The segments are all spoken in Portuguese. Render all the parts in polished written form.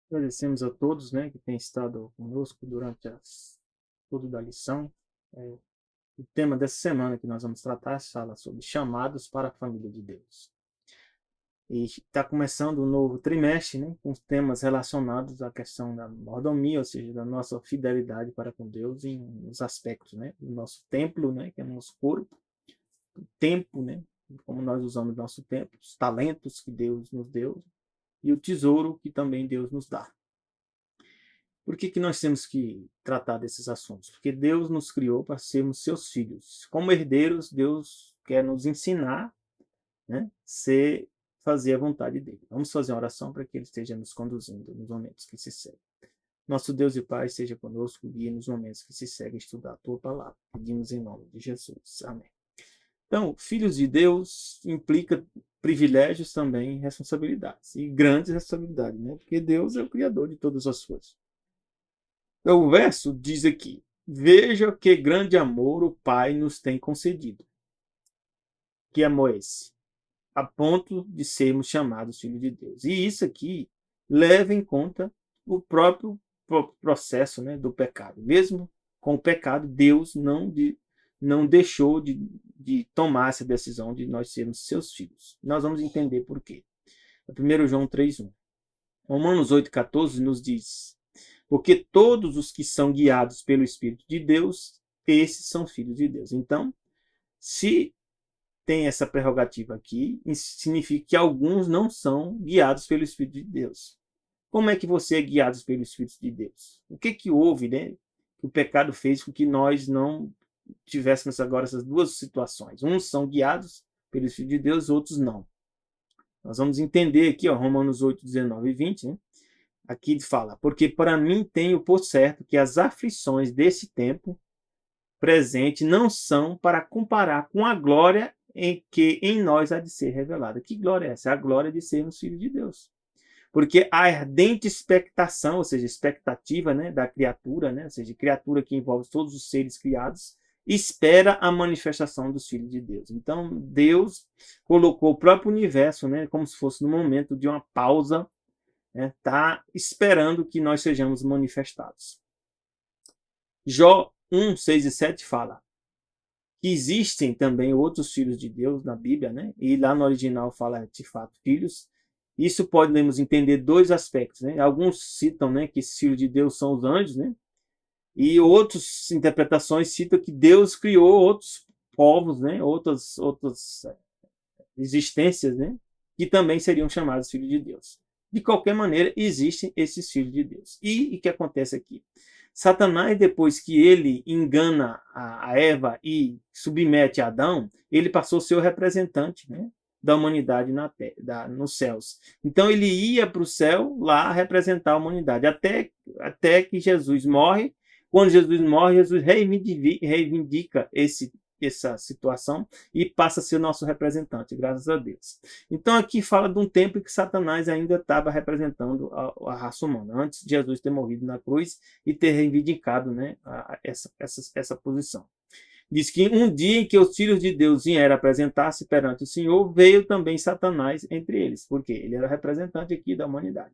Agradecemos a todos, né, que têm estado conosco durante tudo da lição. É, o tema dessa semana que nós vamos tratar fala sobre chamados para a família de Deus. E está começando um novo trimestre, né, com temas relacionados à questão da mordomia, ou seja, da nossa fidelidade para com Deus em os aspectos, né, do nosso templo, né, que é o nosso corpo, o tempo, né, como nós usamos nosso tempo, os talentos que Deus nos deu e o tesouro que também Deus nos dá. Por que nós temos que tratar desses assuntos? Porque Deus nos criou para sermos seus filhos. Como herdeiros, Deus quer nos ensinar, né, fazer a vontade dele. Vamos fazer uma oração para que ele esteja nos conduzindo nos momentos que se seguem. Nosso Deus e Pai, esteja conosco, guie nos momentos que se seguem estudar a tua palavra. Pedimos em nome de Jesus. Amém. Então, filhos de Deus implica privilégios também e responsabilidades. E grandes responsabilidades, né? Porque Deus é o Criador de todas as coisas. O verso diz aqui: Veja que grande amor o Pai nos tem concedido. Que amor é esse? A ponto de sermos chamados filhos de Deus. E isso aqui leva em conta o próprio processo, né, do pecado. Mesmo com o pecado, Deus não deixou de tomar essa decisão de nós sermos seus filhos. Nós vamos entender por quê. 1 João 3,1. Romanos 8,14 nos diz: Porque todos os que são guiados pelo Espírito de Deus, esses são filhos de Deus. Então, se tem essa prerrogativa aqui, isso significa que alguns não são guiados pelo Espírito de Deus. Como é que você é guiado pelo Espírito de Deus? O que houve, né? Que o pecado fez com que nós não tivéssemos agora essas duas situações. Uns são guiados pelo Espírito de Deus, outros não. Nós vamos entender aqui, ó, Romanos 8, 19 e 20, né? Aqui fala: Porque para mim tenho por certo que as aflições desse tempo presente não são para comparar com a glória em que em nós há de ser revelada. Que glória é essa? É a glória de sermos filhos de Deus. Porque a ardente expectação, ou seja, expectativa, né, da criatura, né, ou seja, criatura que envolve todos os seres criados, espera a manifestação dos filhos de Deus. Então, Deus colocou o próprio universo, né, como se fosse no momento de uma pausa, né, tá esperando que nós sejamos manifestados. Jó 1, 6 e 7 fala que existem também outros filhos de Deus na Bíblia, né? E lá no original fala de fato filhos. Isso podemos entender dois aspectos, né? Alguns citam, né, que esses filhos de Deus são os anjos, né? E outras interpretações citam que Deus criou outros povos, né? Outras existências, né? Que também seriam chamados filhos de Deus. De qualquer maneira, existem esses filhos de Deus. E o que acontece aqui? Satanás, depois que ele engana a Eva e submete a Adão, ele passou a ser o representante, né, da humanidade nos céus. Então ele ia para o céu lá representar a humanidade, até que Jesus morre. Quando Jesus morre, Jesus reivindica essa situação e passa a ser nosso representante, graças a Deus. Então aqui fala de um tempo em que Satanás ainda estava representando a raça humana, antes de Jesus ter morrido na cruz e ter reivindicado, né, essa posição. Diz que um dia em que os filhos de Deus vieram apresentar-se perante o Senhor, veio também Satanás entre eles, porque ele era representante aqui da humanidade.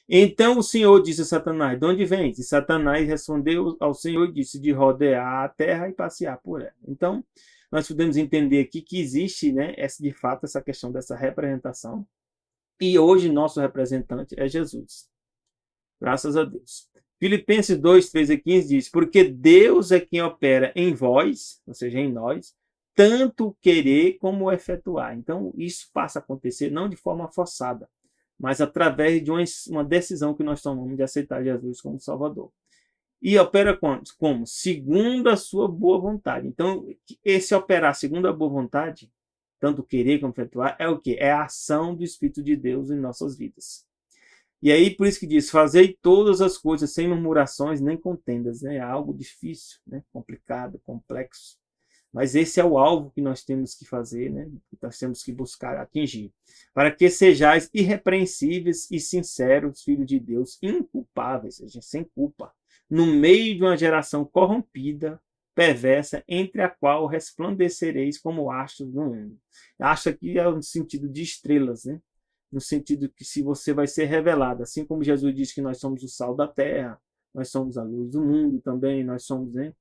Então o Senhor disse a Satanás: De onde vens? E Satanás respondeu ao Senhor e disse: De rodear a terra e passear por ela. Então, nós podemos entender aqui que existe, né, de fato, essa questão dessa representação. E hoje nosso representante é Jesus. Graças a Deus. Filipenses 2, 13 e 15 diz: Porque Deus é quem opera em vós, ou seja, em nós, tanto querer como efetuar. Então, isso passa a acontecer não de forma forçada, mas através de uma decisão que nós tomamos de aceitar Jesus como Salvador. E opera como? Segundo a sua boa vontade. Então, esse operar segundo a boa vontade, tanto querer como efetuar, é o quê? É a ação do Espírito de Deus em nossas vidas. E aí, por isso que diz: Fazei todas as coisas sem murmurações nem contendas. Né? É algo difícil, né? Complicado, complexo. Mas esse é o alvo que nós temos que fazer, né? Que nós temos que buscar atingir. Para que sejais irrepreensíveis e sinceros, filhos de Deus, inculpáveis, ou seja, sem culpa, no meio de uma geração corrompida, perversa, entre a qual resplandecereis como astros no mundo. Astro aqui é no sentido de estrelas, né? no sentido que se você vai ser revelado, assim como Jesus disse que nós somos o sal da terra, nós somos a luz do mundo também, nós somos, né?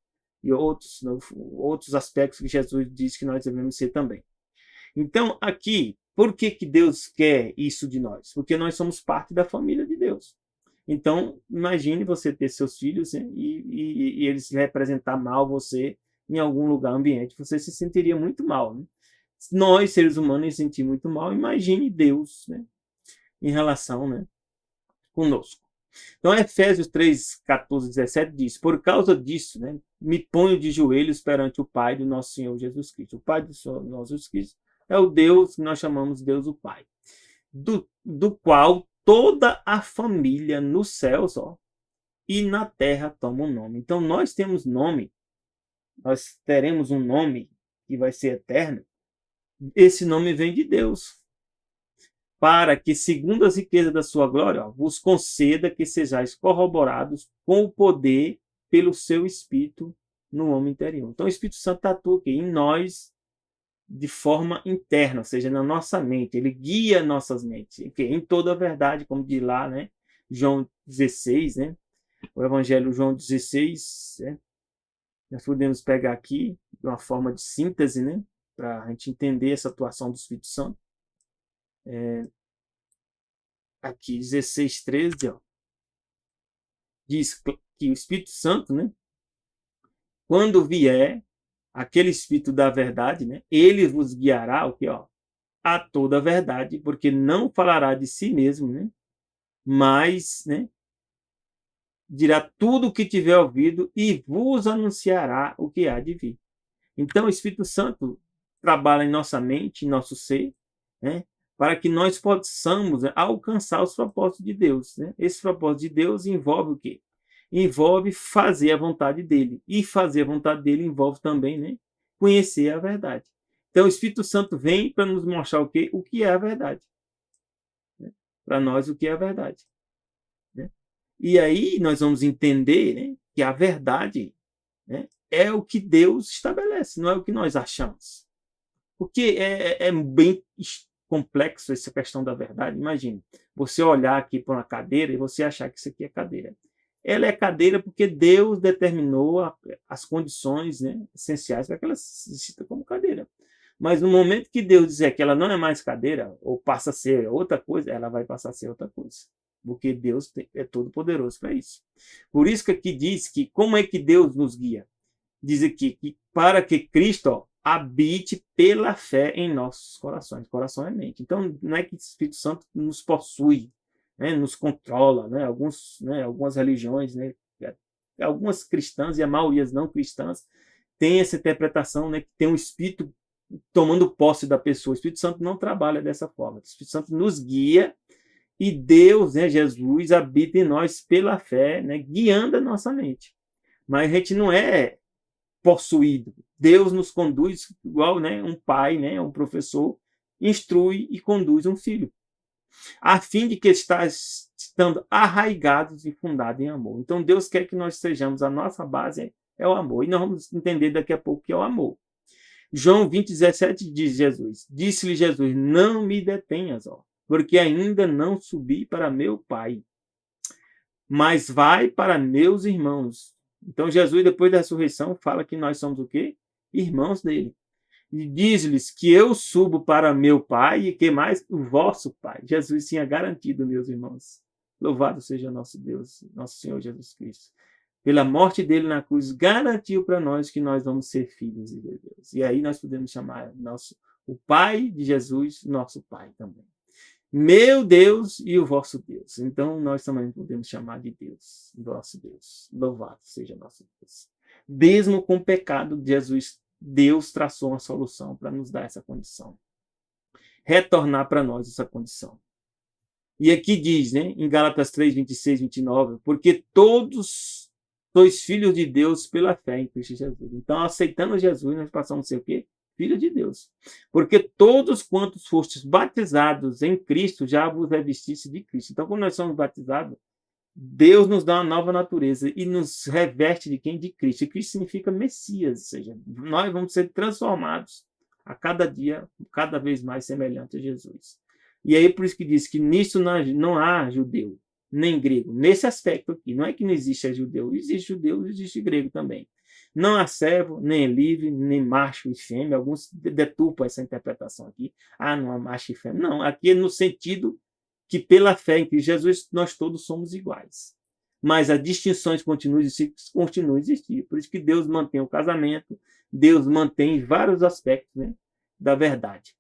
E outros aspectos que Jesus disse que nós devemos ser também. Então, aqui, por que que Deus quer isso de nós? Porque nós somos parte da família de Deus. Então, imagine você ter seus filhos, né, e eles representar mal você em algum lugar, ambiente, você se sentiria muito mal, né? Nós, seres humanos, nos sentimos muito mal, imagine Deus, né, em relação, né, conosco. Então, Efésios 3, 14, 17 diz: por causa disso, né, me ponho de joelhos perante o Pai do nosso Senhor Jesus Cristo. O Pai do Senhor nosso Jesus Cristo é o Deus que nós chamamos Deus o Pai, do qual toda a família nos céus, e na terra toma um nome. Então, nós temos nome, nós teremos um nome que vai ser eterno. Esse nome vem de Deus, para que, segundo as riquezas da sua glória, vos conceda que sejais corroborados com o poder pelo seu Espírito no homem interior. Então, o Espírito Santo atua aqui em nós de forma interna, ou seja, na nossa mente. Ele guia nossas mentes, em toda a verdade, como diz lá, né? João 16, né? O Evangelho João 16, né? Nós podemos pegar aqui de uma forma de síntese, né? Para a gente entender essa atuação do Espírito Santo. Aqui, 16, 13, diz que o Espírito Santo, né? Quando vier, aquele Espírito da verdade, né? Ele vos guiará, a toda a verdade, porque não falará de si mesmo, né? Mas, né? Dirá tudo o que tiver ouvido e vos anunciará o que há de vir. Então, o Espírito Santo trabalha em nossa mente, em nosso ser, né? Para que nós possamos, né, alcançar os propósitos de Deus, né? Esse propósito de Deus envolve o quê? Envolve fazer a vontade dele. E fazer a vontade dele envolve também, né, conhecer a verdade. Então, o Espírito Santo vem para nos mostrar o quê? O que é a verdade. Né? Para nós, o que é a verdade. Né? E aí nós vamos entender, né, que a verdade, né, é o que Deus estabelece, não é o que nós achamos. Porque é bem complexo essa questão da verdade. Imagine, você olhar aqui para uma cadeira e você achar que isso aqui é cadeira. Ela é cadeira porque Deus determinou as condições, né, essenciais para que ela exista como cadeira. Mas no momento que Deus dizer que ela não é mais cadeira, ou passa a ser outra coisa, ela vai passar a ser outra coisa. Porque Deus é todo poderoso para isso. Por isso que aqui diz que como é que Deus nos guia? Diz aqui que para que Cristo habite pela fé em nossos corações. Coração é mente. Então, não é que o Espírito Santo nos possui, né, nos controla, né, algumas religiões, né, algumas cristãs e a maioria não cristãs têm essa interpretação, né, que tem um Espírito tomando posse da pessoa. O Espírito Santo não trabalha dessa forma. O Espírito Santo nos guia e Deus, né, Jesus, habita em nós pela fé, né, guiando a nossa mente. Mas a gente não é possuído. Deus nos conduz igual, né, um pai, né, um professor, instrui e conduz um filho, a fim de que estando arraigados e fundados em amor. Então Deus quer que nós sejamos, a nossa base é o amor. E nós vamos entender daqui a pouco o que é o amor. João 20, 17 diz Jesus, disse-lhe Jesus, não me detenhas, porque ainda não subi para meu Pai, mas vai para meus irmãos. Então Jesus, depois da ressurreição, fala que nós somos o quê? Irmãos dele. E diz-lhes que eu subo para meu Pai e que mais? O vosso Pai. Jesus tinha garantido, meus irmãos. Louvado seja nosso Deus, nosso Senhor Jesus Cristo. Pela morte dele na cruz, garantiu para nós que nós vamos ser filhos de Deus. E aí nós podemos chamar o Pai de Jesus, nosso Pai também. Meu Deus e o vosso Deus. Então nós também podemos chamar de Deus, nosso Deus. Louvado seja nosso Deus. Mesmo com o pecado, Deus traçou uma solução para nos dar essa condição. Retornar para nós essa condição. E aqui diz, né, em Gálatas 3, 26, 29, porque todos sois filhos de Deus pela fé em Cristo Jesus. Então, aceitando Jesus, nós passamos a ser o quê? Filho de Deus. Porque todos quantos fostes batizados em Cristo, já vos revestisse de Cristo. Então, quando nós somos batizados, Deus nos dá uma nova natureza e nos reveste de quem? De Cristo. E Cristo significa Messias, ou seja, nós vamos ser transformados a cada dia, cada vez mais semelhante a Jesus. E aí por isso que diz que nisso não há judeu, nem grego. Nesse aspecto aqui, não é que não existe judeu, existe grego também. Não há servo, nem livre, nem macho e fêmea. Alguns deturpam essa interpretação aqui. Ah, não há macho e fêmea. Não, aqui é no sentido que pela fé em Cristo Jesus nós todos somos iguais. Mas as distinções continuam a existir. Por isso que Deus mantém o casamento, Deus mantém vários aspectos, né, da verdade.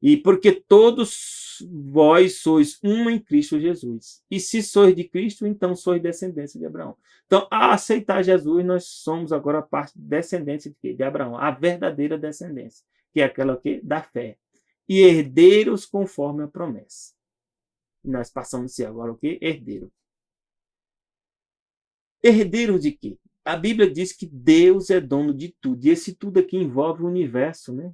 E porque todos vós sois um em Cristo Jesus. E se sois de Cristo, então sois descendência de Abraão. Então, ao aceitar Jesus, nós somos agora parte descendência de Abraão, a verdadeira descendência, que é aquela que da fé. E herdeiros conforme a promessa. Nós passamos a ser agora o quê? Herdeiro. Herdeiro de quê? A Bíblia diz que Deus é dono de tudo. E esse tudo aqui envolve o universo, né?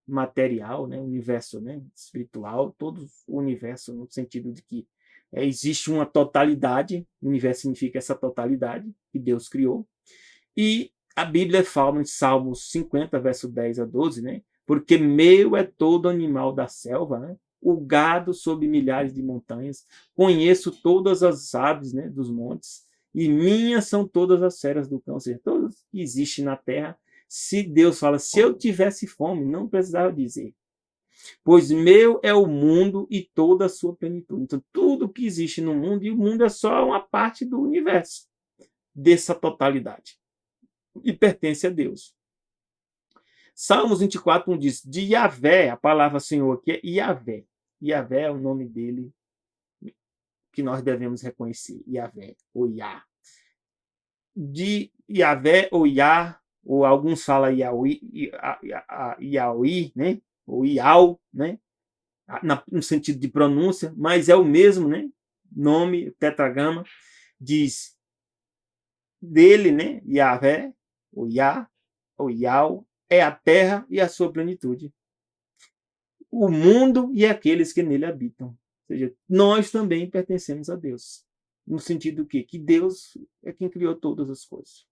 Material, né? O universo, né? Espiritual, todo o universo, no sentido de que existe uma totalidade. O universo significa essa totalidade que Deus criou. E a Bíblia fala em Salmos 50, verso 10 a 12, né? Porque meu é todo animal da selva, né? O gado sob milhares de montanhas. Conheço todas as aves, né, dos montes. E minhas são todas as feras do campo. Ou seja, todas que existem na terra. Se Deus fala, se eu tivesse fome, não precisava dizer. Pois meu é o mundo e toda a sua plenitude. Então, tudo que existe no mundo, e o mundo é só uma parte do universo, dessa totalidade. E pertence a Deus. Salmos 24, 1 diz, de Yahvé, a palavra Senhor aqui é Yahvé. Yahvé é o nome dele que nós devemos reconhecer. Yahvé, ou Yah. De Yahvé, ou Yah, ou alguns falam Yahweh, né? Ou Yahweh, né? No sentido de pronúncia, mas é o mesmo, né? Nome, tetragrama, diz dele, né? Yahvé, ou Yah, ou Yahweh, é a terra e a sua plenitude. O mundo e aqueles que nele habitam. Ou seja, nós também pertencemos a Deus. No sentido que Deus é quem criou todas as coisas.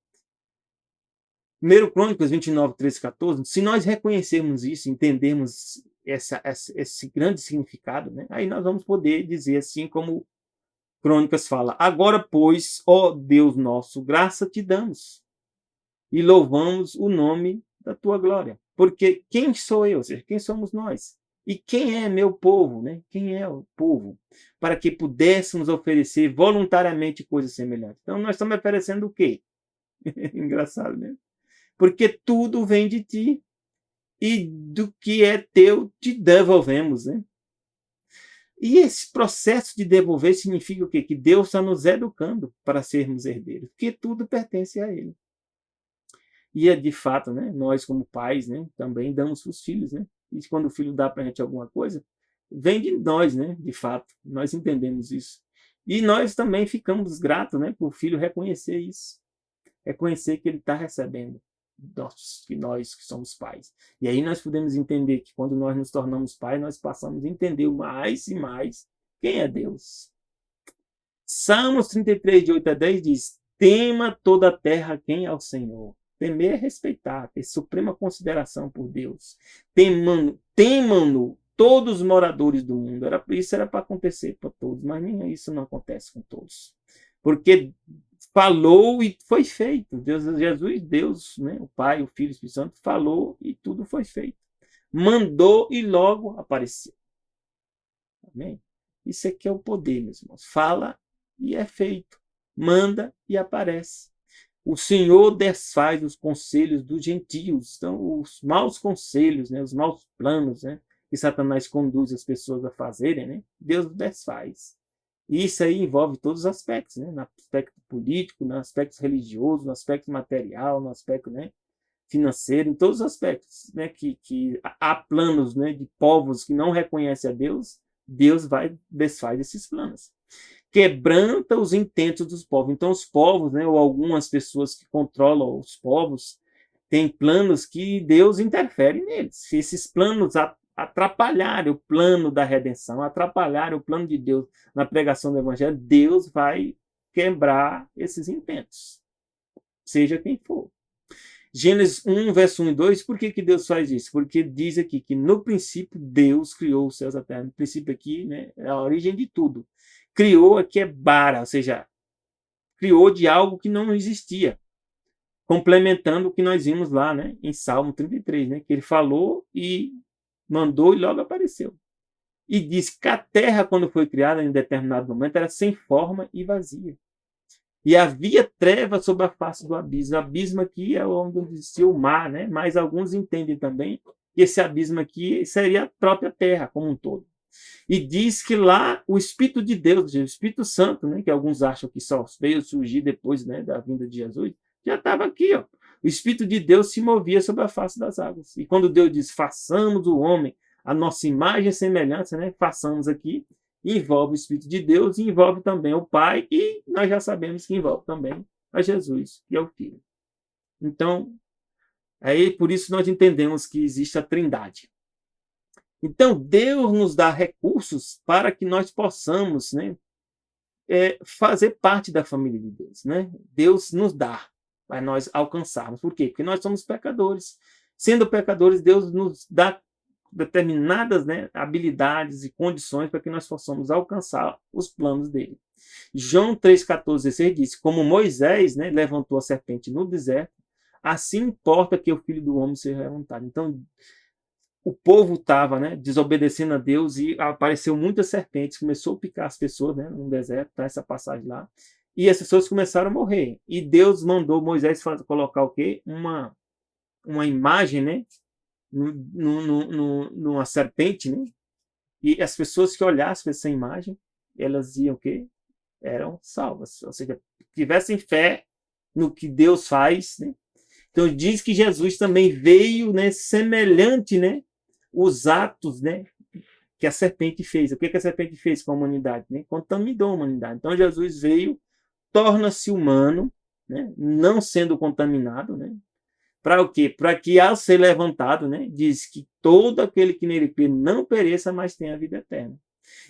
1 Crônicas 29, 13, 14, se nós reconhecermos isso, entendermos esse grande significado, né, aí nós vamos poder dizer assim como Crônicas fala, agora, pois, ó Deus nosso, graça te damos e louvamos o nome da tua glória. Porque quem sou eu? Ou seja, quem somos nós? E quem é meu povo? Né? Quem é o povo? Para que pudéssemos oferecer voluntariamente coisas semelhantes. Então, nós estamos oferecendo o quê? Engraçado, né? Porque tudo vem de ti. E do que é teu, te devolvemos. Né? E esse processo de devolver significa o quê? Que Deus está nos educando para sermos herdeiros. Porque tudo pertence a Ele. E é de fato, né? Nós como pais, né? Também damos para os filhos, né? E quando o filho dá para a gente alguma coisa, vem de nós, né? De fato, nós entendemos isso. E nós também ficamos gratos, né? Por o filho reconhecer isso. Reconhecer que ele está recebendo nós que somos pais. E aí nós podemos entender que quando nós nos tornamos pais, nós passamos a entender mais e mais quem é Deus. Salmos 33, de 8 a 10 diz, tema toda a terra quem é o Senhor. Temer é respeitar, ter suprema consideração por Deus. Temam-no todos os moradores do mundo. Isso era para acontecer para todos, mas nem isso não acontece com todos. Porque falou e foi feito. Jesus, Deus, né, o Pai, o Filho e o Espírito Santo, falou e tudo foi feito. Mandou e logo apareceu. Amém? Isso aqui é o poder, meus irmãos. Fala e é feito. Manda e aparece. O Senhor desfaz os conselhos dos gentios, então os maus conselhos, né, os maus planos, né, que Satanás conduz as pessoas a fazerem, né, Deus desfaz. E isso aí envolve todos os aspectos, né, no aspecto político, no aspecto religioso, no aspecto material, no aspecto, né, financeiro, em todos os aspectos, né, que há planos, né, de povos que não reconhecem a Deus, Deus desfaz esses planos. Quebranta os intentos dos povos. Então, os povos, né, ou algumas pessoas que controlam os povos, têm planos que Deus interfere neles. Se esses planos atrapalharem o plano da redenção, atrapalharem o plano de Deus na pregação do Evangelho, Deus vai quebrar esses intentos, seja quem for. Gênesis 1, verso 1 e 2, por que Deus faz isso? Porque diz aqui que no princípio Deus criou os céus e a terra. No princípio aqui, né, é a origem de tudo. Criou aqui é bara, ou seja, criou de algo que não existia. Complementando o que nós vimos lá, né, em Salmo 33, né, que ele falou e mandou e logo apareceu. E diz que a terra, quando foi criada em determinado momento, era sem forma e vazia. E havia trevas sobre a face do abismo. O abismo aqui é onde existia o mar, né? Mas alguns entendem também que esse abismo aqui seria a própria terra como um todo. E diz que lá o Espírito de Deus, o Espírito Santo, né? Que alguns acham que só veio surgir depois, né, da vinda de Jesus, já estava aqui, ó. O Espírito de Deus se movia sobre a face das águas. E quando Deus diz, façamos o homem a nossa imagem e semelhança, né? Façamos aqui, envolve o Espírito de Deus e envolve também o Pai, e nós já sabemos que envolve também a Jesus, que é o Filho. Então, aí por isso nós entendemos que existe a Trindade. Então, Deus nos dá recursos para que nós possamos, né, fazer parte da família de Deus. Né? Deus nos dá para nós alcançarmos. Por quê? Porque nós somos pecadores. Sendo pecadores, Deus nos dá determinadas, né, habilidades e condições para que nós possamos alcançar os planos dele. João 3,14 diz, como Moisés, né, levantou a serpente no deserto, assim importa que o Filho do Homem seja levantado. Então, o povo estava, né, desobedecendo a Deus e apareceu muitas serpentes, começou a picar as pessoas, né, no deserto, tá essa passagem lá, e as pessoas começaram a morrer. E Deus mandou Moisés colocar o quê? Uma imagem, né, numa serpente, né? E as pessoas que olhassem essa imagem, elas iam o quê? Eram salvas. Ou seja, tivessem fé no que Deus faz, né? Então diz que Jesus também veio, né, semelhante, né, os atos, né, que a serpente fez. O que a serpente fez com a humanidade? Né? Contaminou a humanidade. Então Jesus veio, torna-se humano, né, não sendo contaminado, né? Para o quê? Para que ao ser levantado, né, diz que todo aquele que nele crê não pereça, mas tenha a vida eterna.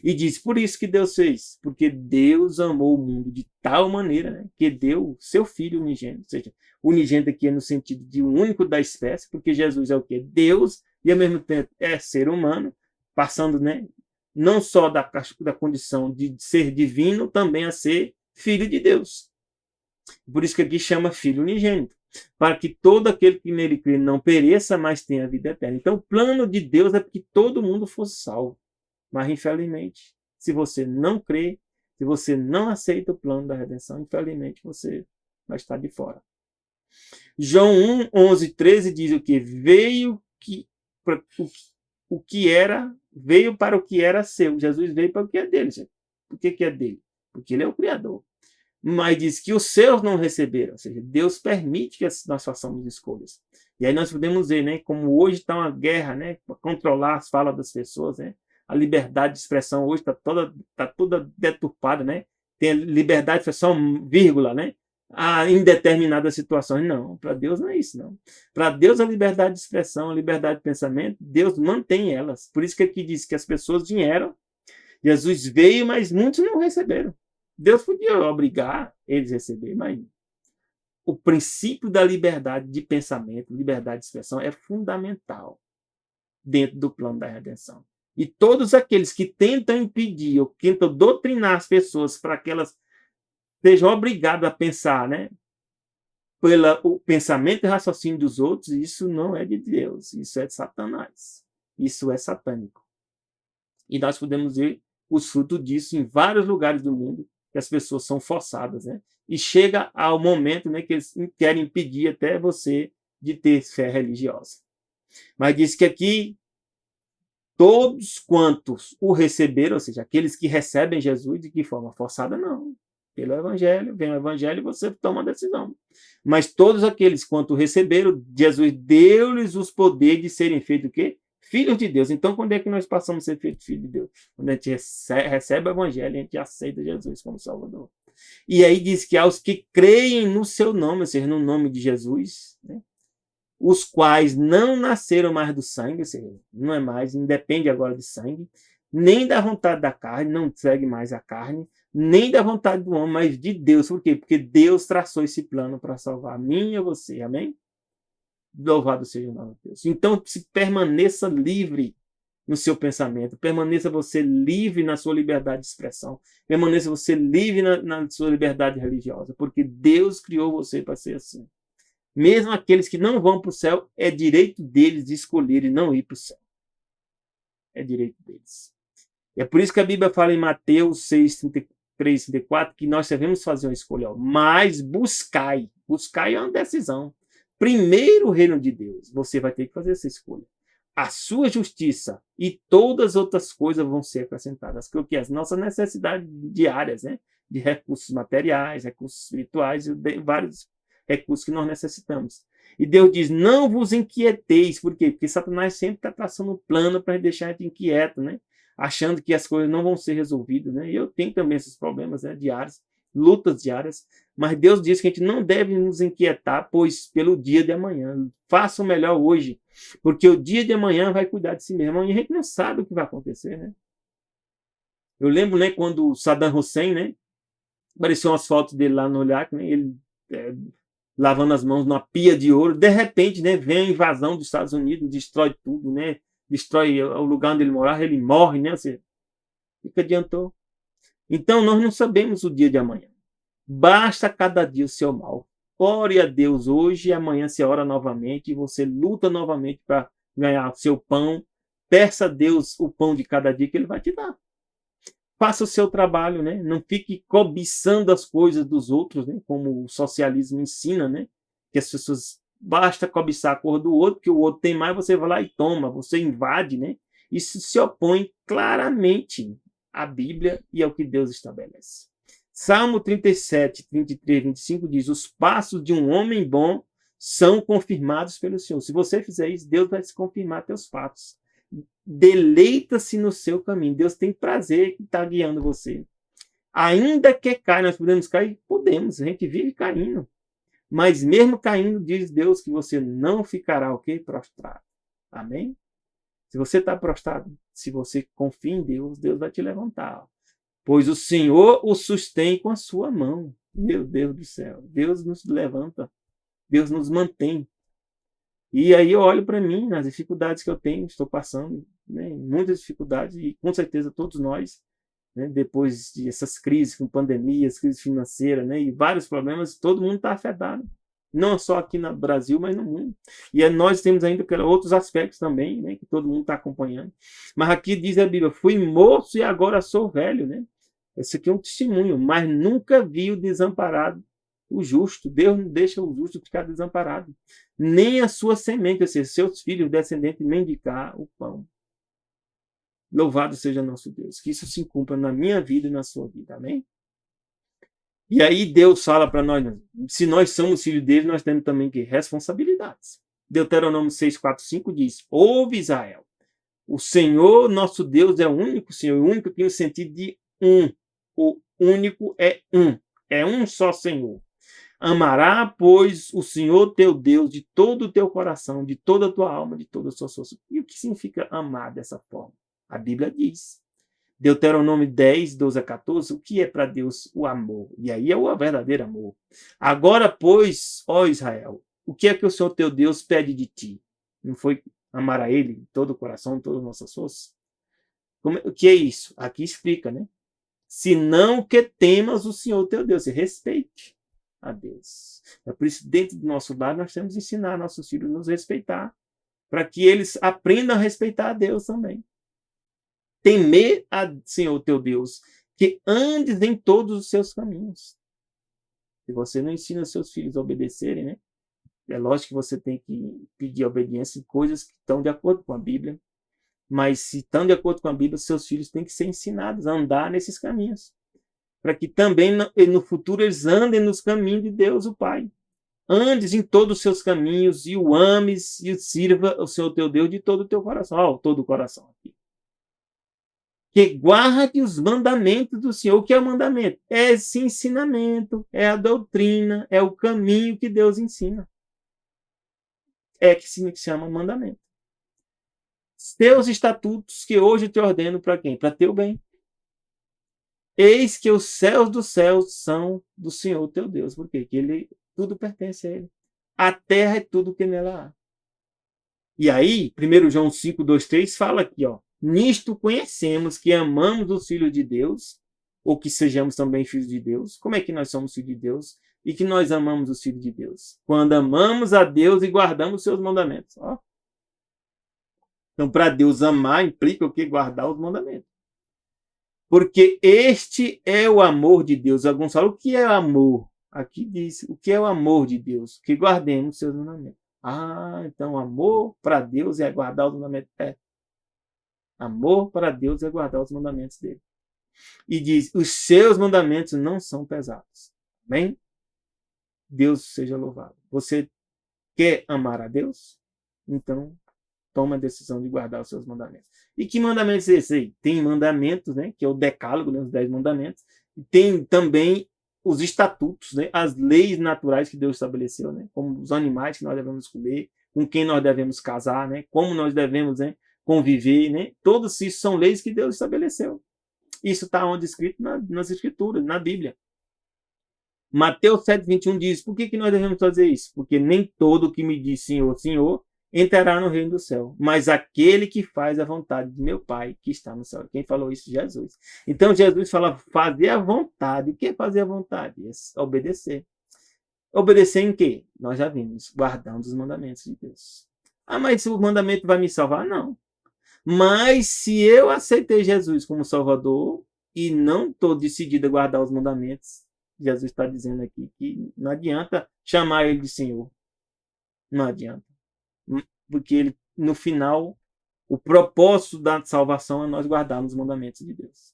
E diz, por isso que Deus fez, porque Deus amou o mundo de tal maneira, né, que deu seu Filho unigênito. Ou seja, unigênito aqui é no sentido de um único da espécie, porque Jesus é o quê? Deus, e ao mesmo tempo é ser humano, passando, né, não só da condição de ser divino, também a ser filho de Deus. Por isso que aqui chama Filho unigênito, para que todo aquele que nele crê não pereça, mas tenha a vida eterna. Então, o plano de Deus é que todo mundo fosse salvo. Mas, infelizmente, se você não crê, se você não aceita o plano da redenção, infelizmente, você vai estar de fora. João 1, 11, 13 diz o que? Veio para o que era seu. Jesus veio para o que é dele. Gente. Por que é dele? Porque ele é o Criador. Mas diz que os seus não receberam, ou seja, Deus permite que nós façamos escolhas. E aí nós podemos ver, né, como hoje está uma guerra, né, para controlar as falas das pessoas, né? A liberdade de expressão hoje está toda deturpada, né? Tem a liberdade de expressão, vírgula, né? Em determinadas situações. Não, para Deus não é isso, não. Para Deus a liberdade de expressão, a liberdade de pensamento, Deus mantém elas. Por isso que aqui diz que as pessoas vieram, Jesus veio, mas muitos não receberam. Deus podia obrigar eles a receber, mas o princípio da liberdade de pensamento, liberdade de expressão é fundamental dentro do plano da redenção. E todos aqueles que tentam impedir ou tentam doutrinar as pessoas para que elas sejam obrigadas a pensar, né, pelo pensamento e raciocínio dos outros, isso não é de Deus, isso é de Satanás, isso é satânico. E nós podemos ver os frutos disso em vários lugares do mundo, que as pessoas são forçadas, né? E chega ao momento, né, que eles querem impedir até você de ter fé religiosa. Mas diz que aqui, todos quantos o receberam, ou seja, aqueles que recebem Jesus, de que forma forçada? Não. Pelo Evangelho, vem o Evangelho e você toma a decisão. Mas todos aqueles quanto receberam, Jesus deu-lhes os poderes de serem feitos o quê? Filhos de Deus. Então, quando é que nós passamos a ser feitos filhos de Deus? Quando a gente recebe o Evangelho, a gente aceita Jesus como Salvador. E aí diz que aos que creem no seu nome, ou seja, no nome de Jesus, né, os quais não nasceram mais do sangue, ou seja, não é mais, independe agora de sangue, nem da vontade da carne, não segue mais a carne, nem da vontade do homem, mas de Deus. Por quê? Porque Deus traçou esse plano para salvar a mim e a você. Amém? Louvado seja o nome de Deus. Então, se permaneça livre no seu pensamento, permaneça você livre na sua liberdade de expressão, permaneça você livre na sua liberdade religiosa, porque Deus criou você para ser assim. Mesmo aqueles que não vão para o céu, é direito deles de escolherem não ir para o céu. É direito deles. E é por isso que a Bíblia fala em Mateus 6, 33, 34, que nós devemos fazer uma escolha. Mas buscai. Buscai é uma decisão. Primeiro o reino de Deus. Você vai ter que fazer essa escolha. A sua justiça e todas as outras coisas vão ser acrescentadas. Que as nossas necessidades diárias, né? De recursos materiais, recursos espirituais e vários recursos que nós necessitamos. E Deus diz, não vos inquieteis. Por quê? Porque Satanás sempre está traçando um plano para deixar a gente inquieto, né? Achando que as coisas não vão ser resolvidas, né? E eu tenho também esses problemas, né, diários, lutas diárias, mas Deus diz que a gente não deve nos inquietar, pois pelo dia de amanhã. Faça o melhor hoje, porque o dia de amanhã vai cuidar de si mesmo. E a gente não sabe o que vai acontecer, né? Eu lembro, né, quando Saddam Hussein, né, apareceu umas fotos dele lá no Iraque, né, ele lavando as mãos numa pia de ouro, de repente, né, vem a invasão dos Estados Unidos, destrói tudo, né, destrói o lugar onde ele morava, ele morre, né, assim, o que adiantou? Então, nós não sabemos o dia de amanhã. Basta cada dia o seu mal. Ore a Deus hoje e amanhã você ora novamente e você luta novamente para ganhar o seu pão. Peça a Deus o pão de cada dia que Ele vai te dar. Faça o seu trabalho, né? Não fique cobiçando as coisas dos outros, né? Como o socialismo ensina, né? Que as pessoas basta cobiçar a cor do outro, que o outro tem mais, você vai lá e toma, você invade, né? Isso se opõe claramente à Bíblia e ao que Deus estabelece. Salmo 37, 33, 25 diz: os passos de um homem bom são confirmados pelo Senhor. Se você fizer isso, Deus vai se confirmar teus passos. Deleita-se no seu caminho. Deus tem prazer que está guiando você. Ainda que caia, nós podemos cair? Podemos, a gente vive caindo. Mas mesmo caindo, diz Deus que você não ficará o quê? Prostrado. Amém? Se você está prostrado, se você confia em Deus, Deus vai te levantar. Pois o Senhor o sustém com a sua mão. Meu Deus do céu. Deus nos levanta. Deus nos mantém. E aí eu olho para mim, nas dificuldades que eu tenho, estou passando, né, muitas dificuldades, e com certeza todos nós, né, depois de essas crises com pandemias, crise financeira, né, e vários problemas, todo mundo está afetado. Não só aqui no Brasil, mas no mundo. E nós temos ainda outros aspectos também, né, que todo mundo está acompanhando. Mas aqui diz a Bíblia, fui moço e agora sou velho. Né? Esse aqui é um testemunho, mas nunca vi o desamparado, o justo. Deus não deixa o justo ficar desamparado. Nem a sua semente, ou seja, seus filhos descendentes, mendigar o pão. Louvado seja nosso Deus. Que isso se cumpra na minha vida e na sua vida. Amém? E aí Deus fala para nós, se nós somos filhos dele, nós temos também que responsabilidades. Deuteronômio 6, 4, 5 diz, ouve Israel, o Senhor nosso Deus é o único Senhor, o único que tem o sentido de um. O único é um só Senhor. Amará, pois, o Senhor teu Deus de todo o teu coração, de toda a tua alma, de toda a sua força. E o que significa amar dessa forma? A Bíblia diz. Deuteronômio 10, 12 a 14, o que é para Deus o amor? E aí é o verdadeiro amor. Agora, pois, ó Israel, o que é que o Senhor teu Deus pede de ti? Não foi amar a Ele de todo o coração, de todas as nossas forças? O que é isso? Aqui explica, né? Senão que temas o Senhor teu Deus, e respeite a Deus. É por isso, dentro do nosso lar, nós temos que ensinar nossos filhos a nos respeitar, para que eles aprendam a respeitar a Deus também. Temer a Senhor teu Deus, que andes em todos os seus caminhos. Se você não ensina seus filhos a obedecerem, né? É lógico que você tem que pedir obediência em coisas que estão de acordo com a Bíblia, mas se estão de acordo com a Bíblia, seus filhos têm que ser ensinados a andar nesses caminhos, para que também no futuro eles andem nos caminhos de Deus, o Pai. Andes em todos os seus caminhos e o ames e o sirva o Senhor teu Deus de todo o teu coração. Ó, todo o coração aqui. Que guarde os mandamentos do Senhor. O que é o mandamento? É esse ensinamento, é a doutrina, é o caminho que Deus ensina. É que se chama mandamento. Teus estatutos que hoje te ordeno para quem? Para teu bem. Eis que os céus dos céus são do Senhor teu Deus. Por quê? Porque tudo pertence a Ele. A terra é tudo que nela há. E aí, 1 João 5, 2, 3 fala aqui, ó. Nisto conhecemos que amamos os filhos de Deus, ou que sejamos também filhos de Deus. Como é que nós somos filhos de Deus? E que nós amamos os filhos de Deus? Quando amamos a Deus e guardamos os seus mandamentos. Ó. Então, para Deus amar, implica o quê? Guardar os mandamentos. Porque este é o amor de Deus. Alguns falam, o que é amor? Aqui diz, o que é o amor de Deus? Que guardemos os seus mandamentos. Ah, então amor para Deus é guardar os mandamentos. É. Amor para Deus é guardar os mandamentos dele. E diz, os seus mandamentos não são pesados. Amém? Deus seja louvado. Você quer amar a Deus? Então, toma a decisão de guardar os seus mandamentos. E que mandamentos é esse aí? Tem mandamentos, né? Que é o decálogo, né? Os 10 mandamentos. E tem também os estatutos, né? As leis naturais que Deus estabeleceu, né? Como os animais que nós devemos comer, com quem nós devemos casar, né? Como nós devemos, né, conviver, né? Todos isso são leis que Deus estabeleceu. Isso está onde escrito nas Escrituras, na Bíblia. Mateus 7,21 diz, por que nós devemos fazer isso? Porque nem todo que me diz Senhor, Senhor, entrará no reino do céu, mas aquele que faz a vontade de meu Pai que está no céu. Quem falou isso? Jesus. Então Jesus fala fazer a vontade. O que é fazer a vontade? É obedecer. Obedecer em quê? Nós já vimos, guardando os mandamentos de Deus. Ah, mas o mandamento vai me salvar? Não. Mas se eu aceitei Jesus como Salvador e não estou decidido a guardar os mandamentos, Jesus está dizendo aqui que não adianta chamar ele de Senhor. Não adianta. Porque ele, no final, o propósito da salvação é nós guardarmos os mandamentos de Deus.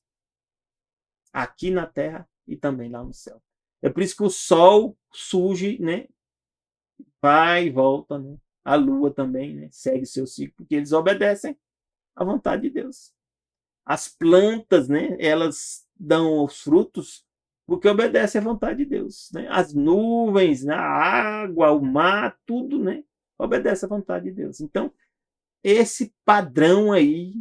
Aqui na terra e também lá no céu. É por isso que o sol surge, né? Vai e volta, né? A lua também, né? Segue seu ciclo, porque eles obedecem à vontade de Deus. As plantas, né? Elas dão os frutos porque obedecem à vontade de Deus, né? As nuvens, né? A água, o mar, tudo, né? Obedece à vontade de Deus. Então, esse padrão aí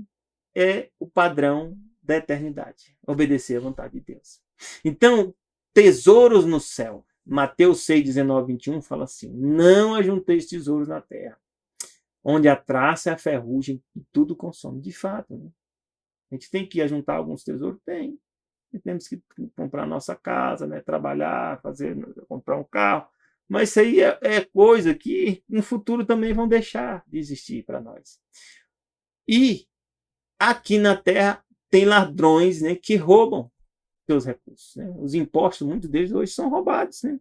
é o padrão da eternidade. Obedecer à vontade de Deus. Então, tesouros no céu. Mateus 6, 19, 21 fala assim, não ajunteis tesouros na terra, onde a traça e a ferrugem e tudo consome. De fato, né? A gente tem que ajuntar alguns tesouros? Tem. E temos que comprar nossa casa, né? Trabalhar, comprar um carro. Mas isso aí é coisa que no futuro também vão deixar de existir para nós. E aqui na terra tem ladrões, né, que roubam seus recursos. Né? Os impostos, muitos deles hoje são roubados. Né?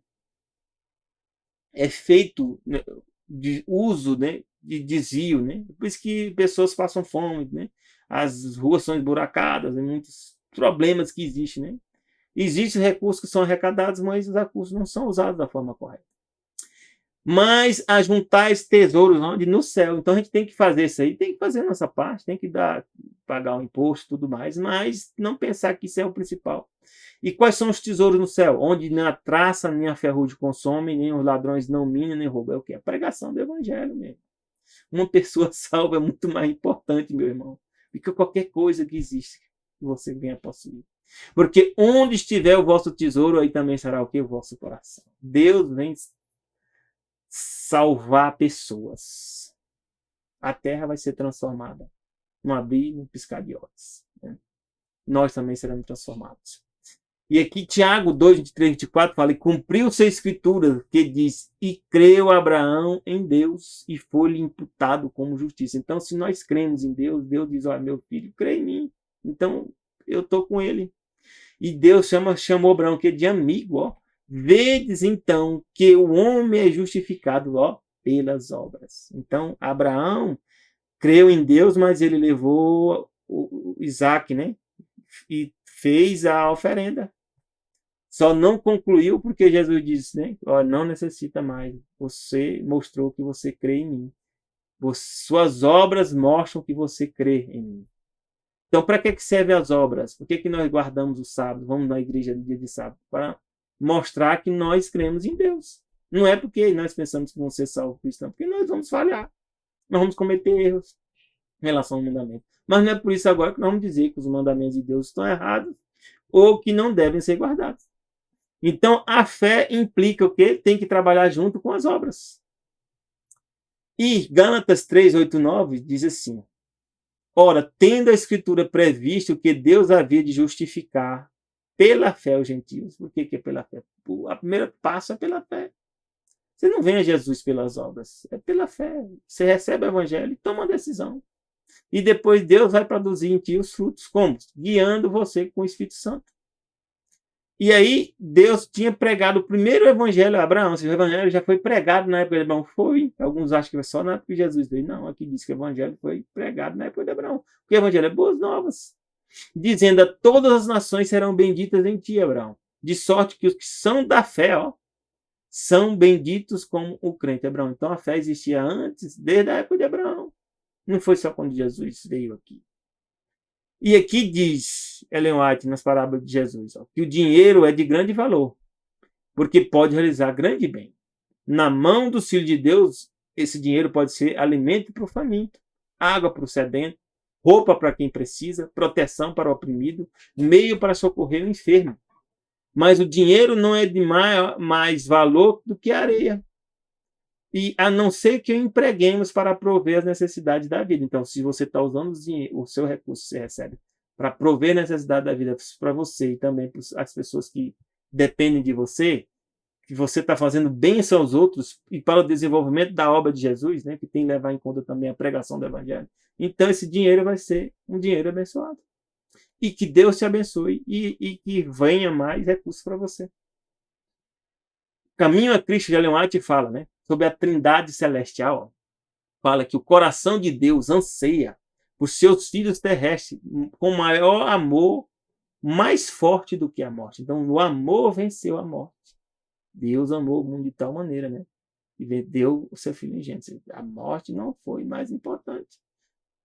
É feito, né, de uso, né, de desvio. Né? Por isso que pessoas passam fome. Né? As ruas são esburacadas, né? Muitos problemas que existem. Né? Existem recursos que são arrecadados, mas os recursos não são usados da forma correta. Mas ajuntais tesouros onde? No céu. Então a gente tem que fazer isso aí, tem que fazer a nossa parte, tem que pagar o imposto e tudo mais, mas não pensar que isso é o principal. E quais são os tesouros no céu? Onde nem a traça, nem a ferrugem consome, nem os ladrões não minam, nem roubam. É o quê? A pregação do evangelho mesmo. Uma pessoa salva é muito mais importante, meu irmão, do que qualquer coisa que existe que você venha possuir. Porque onde estiver o vosso tesouro, aí também será o quê? O vosso coração. Deus vem salvar pessoas. A terra vai ser transformada num abrir e num piscar de olhos. Né? Nós também seremos transformados. E aqui Tiago 2, 23, 24 fala, e cumpriu-se a escritura que diz, e creu Abraão em Deus e foi-lhe imputado como justiça. Então, se nós cremos em Deus, Deus diz, olha, meu filho, crê em mim. Então, eu estou com ele. E Deus chamou Abraão que é de amigo, ó. Vedes então que o homem é justificado, ó, pelas obras. Então, Abraão creu em Deus, mas ele levou o Isaac, né? E fez a oferenda. Só não concluiu porque Jesus disse, né? Ó, não necessita mais. Você mostrou que você crê em mim. Suas obras mostram que você crê em mim. Então, para que servem as obras? Por que nós guardamos o sábado? Vamos na igreja no dia de sábado? Para mostrar que nós cremos em Deus. Não é porque nós pensamos que vamos ser salvos cristãos, porque nós vamos falhar. Nós vamos cometer erros em relação ao mandamento. Mas não é por isso agora que nós vamos dizer que os mandamentos de Deus estão errados ou que não devem ser guardados. Então, a fé implica o quê? Tem que trabalhar junto com as obras. E Gálatas 3, 8, 9 diz assim: ora, tendo a Escritura previsto que Deus havia de justificar pela fé os gentios. Por que é pela fé? A primeira passo é pela fé. Você não vem a Jesus pelas obras, é pela fé. Você recebe o evangelho e toma uma decisão. E depois Deus vai produzir em ti os frutos. Como? Guiando você com o Espírito Santo. E aí Deus tinha pregado o primeiro evangelho a Abraão. O evangelho já foi pregado na época de Abraão. Foi. Alguns acham que foi só na época de Jesus veio. Não, aqui diz que o evangelho foi pregado na época de Abraão. Porque o evangelho é boas novas. Dizendo a todas as nações serão benditas em ti, Abraão. De sorte que os que são da fé, são benditos como o crente Abraão. Então a fé existia antes, desde a época de Abraão. Não foi só quando Jesus veio aqui. E aqui diz Ellen White, nas parábolas de Jesus, que o dinheiro é de grande valor, porque pode realizar grande bem. Na mão do Filho de Deus, esse dinheiro pode ser alimento para o faminto, água para o sedento, roupa para quem precisa, proteção para o oprimido, meio para socorrer o enfermo. Mas o dinheiro não é de mais valor do que a areia. E a não ser que o empreguemos para prover as necessidades da vida. Então, se você está usando o seu recurso que você recebe para prover a necessidade da vida para você e também para as pessoas que dependem de você, que você está fazendo bênção aos outros e para o desenvolvimento da obra de Jesus, né, que tem que levar em conta também a pregação do Evangelho. Então, esse dinheiro vai ser um dinheiro abençoado. E que Deus te abençoe e que venha mais recursos para você. Caminho a Cristo de Ellen White fala, né, sobre a trindade celestial. Fala que o coração de Deus anseia por seus filhos terrestres com maior amor, mais forte do que a morte. Então, o amor venceu a morte. Deus amou o mundo de tal maneira, né? E deu o seu filho unigênito. A morte não foi mais importante.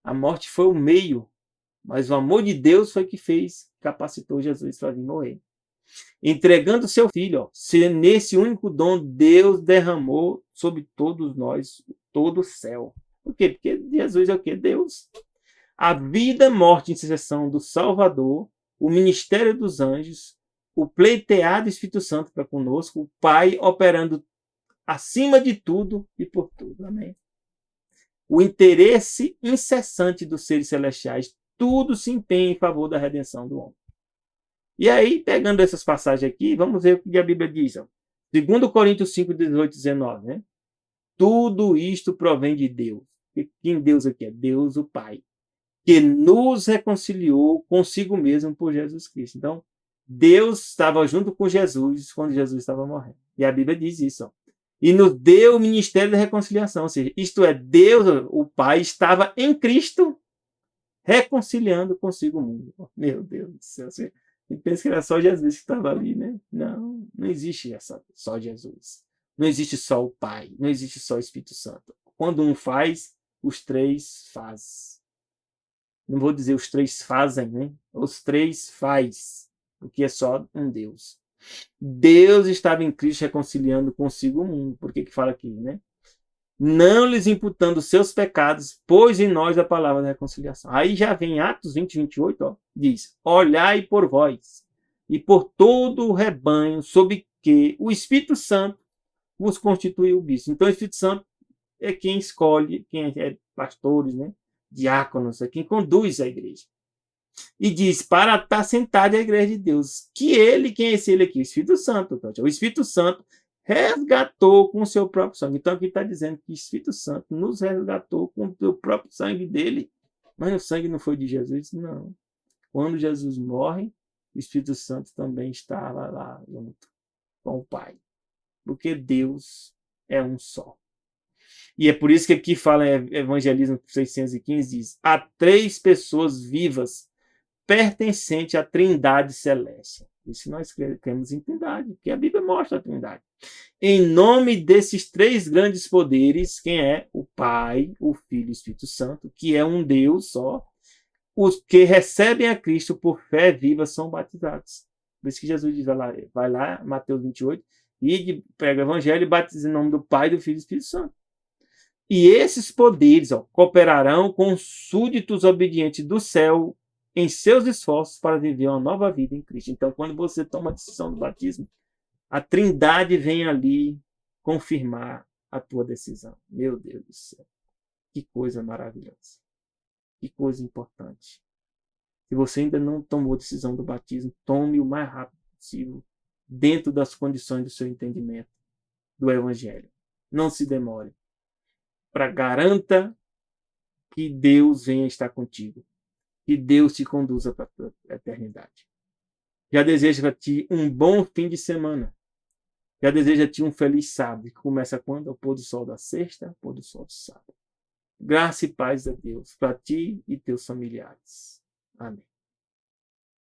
A morte foi o meio, mas o amor de Deus foi que capacitou Jesus para vir morrer. Entregando seu filho, nesse único dom Deus derramou sobre todos nós todo o céu. Por quê? Porque Jesus é o quê? Deus. A vida, morte e intercessão do Salvador, o ministério dos anjos, o pleiteado Espírito Santo para conosco, o Pai operando acima de tudo e por tudo. Amém. O interesse incessante dos seres celestiais, tudo se empenha em favor da redenção do homem. E aí, pegando essas passagens aqui, vamos ver o que a Bíblia diz. 2 Coríntios 5, 18, 19. Né? Tudo isto provém de Deus. E quem Deus aqui é? Deus o Pai, que nos reconciliou consigo mesmo por Jesus Cristo. Então, Deus estava junto com Jesus quando Jesus estava morrendo. E a Bíblia diz isso. E nos deu o ministério da reconciliação. Ou seja, isto é, Deus, o Pai, estava em Cristo reconciliando consigo o mundo. Meu Deus do céu. E pensa que era só Jesus que estava ali, né? Não, não existe só Jesus. Não existe só o Pai. Não existe só o Espírito Santo. Quando um faz, os três fazem. Não vou dizer os três fazem, né? Os três faz, porque é só um Deus. Deus estava em Cristo reconciliando consigo o mundo. Por que fala aqui, né? Não lhes imputando seus pecados, pôs em nós a palavra da reconciliação. Aí já vem Atos 20, 28, diz: olhai por vós e por todo o rebanho sob que o Espírito Santo vos constituiu bispo. Então o Espírito Santo é quem escolhe, quem é pastores, né? Diáconos, é quem conduz a igreja. E diz, para estar sentado a igreja de Deus, que ele, quem é esse ele aqui? O Espírito Santo. O Espírito Santo resgatou com o seu próprio sangue. Então aqui está dizendo que o Espírito Santo nos resgatou com o próprio sangue dele. Mas o sangue não foi de Jesus? Não. Quando Jesus morre, o Espírito Santo também estava lá junto com o Pai. Porque Deus é um só. E é por isso que aqui fala em Evangelismo 615, diz: há três pessoas vivas pertencentes à Trindade Celeste. Isso nós cremos em Trindade, porque a Bíblia mostra a Trindade. Em nome desses três grandes poderes, quem é? O Pai, o Filho e o Espírito Santo, que é um Deus só, os que recebem a Cristo por fé viva são batizados. Por isso que Jesus diz, vai lá, Mateus 28, e prega o Evangelho e batiza em nome do Pai, do Filho e do Espírito Santo. E esses poderes cooperarão com os súditos obedientes do céu em seus esforços para viver uma nova vida em Cristo. Então, quando você toma a decisão do batismo, a Trindade vem ali confirmar a tua decisão. Meu Deus do céu. Que coisa maravilhosa. Que coisa importante. Se você ainda não tomou a decisão do batismo, tome o mais rápido possível, dentro das condições do seu entendimento do Evangelho. Não se demore. Garanta que Deus venha estar contigo. Que Deus te conduza para a eternidade. Já desejo a ti um bom fim de semana. Já desejo a ti um feliz sábado, que começa quando? Ao pôr do sol da sexta, ao pôr do sol do sábado. Graça e paz a Deus para ti e teus familiares. Amém.